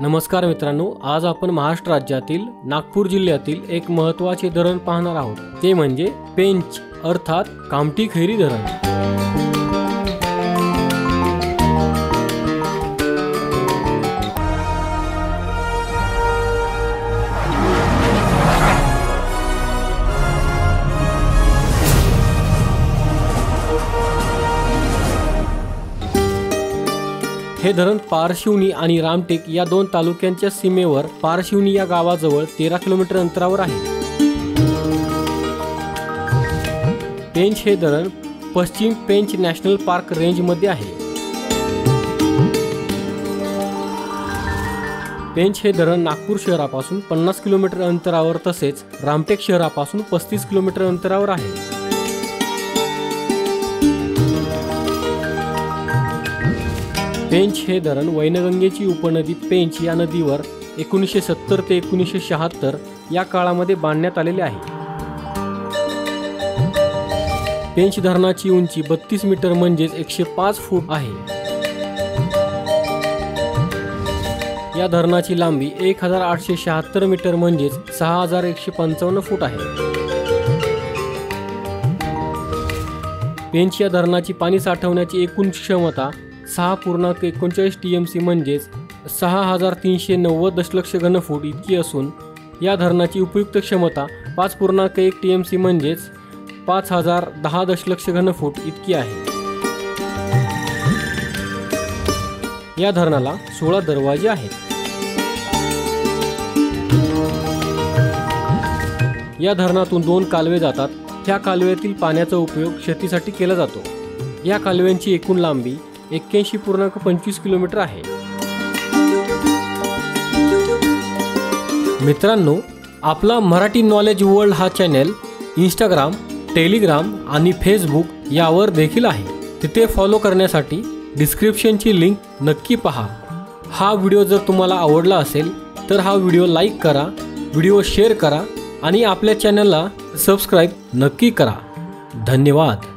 नमस्कार मित्रांनो, आज आपण महाराष्ट्र राज्यातील नागपूर जिल्ह्यातील एक महत्त्वाचे धरण पाहणार आहोत। ते म्हणजे पेंच अर्थात कामठी खैरी धरण। हे धरण पारशिवनी आणि रामटेक या दोन तालुक्यांच्या सीमेवर पारशिवनी या गावाजवळ 13 किलोमीटर अंतरावर आहे। पेंच हे धरण पश्चिम पेंच नॅशनल पार्क रेंज मध्ये आहे। पेंच हे धरण नागपूर शहरापासून 50 किलोमीटर अंतरावर तसेच रामटेक शहरापासून 35 किलोमीटर अंतरावर आहे। पेंच हे धरण वैनगंगेची उपनदी पेंच या नदीवर 1970 ते 1976 या काळामध्ये बांधण्यात आलेले आहे। पेंच धरणाची उंची 32 मीटर म्हणजेच 105 फूट आहे। या धरणाची लांबी 1876 मीटर म्हणजेच 6155 फूट आहे। पेंच या धरणाची पाणी साठवण्याची एकूण क्षमता 6.39 TMC म्हणजेच 6390 दशलक्ष घनफूट इतकी असून या धरणाची उपयुक्त क्षमता 5.1 TMC म्हणजेच 5010 दशलक्ष घनफूट इतकी आहे। या धरणाला 16 दरवाजे आहेत। या धरणातून 2 कालवे जातात। त्या कालव्यातील पाण्याचा उपयोग शेतीसाठी केला जातो। या कालव्यांची एकूण लांबी 81.25 किलोमीटर आहे। मित्रांनो, आपला मराठी नॉलेज वर्ल्ड हा चॅनल इंस्टाग्राम, टेलिग्राम आणि फेसबुक यावर देखील आहे। तिथे फॉलो करण्यासाठी डिस्क्रिप्शनची लिंक नक्की पहा। हा व्हिडिओ जर तुम्हाला आवडला असेल तर हा व्हिडिओ लाईक करा, व्हिडिओ शेअर करा आणि आपल्या चॅनलला सबस्क्राईब नक्की करा। धन्यवाद।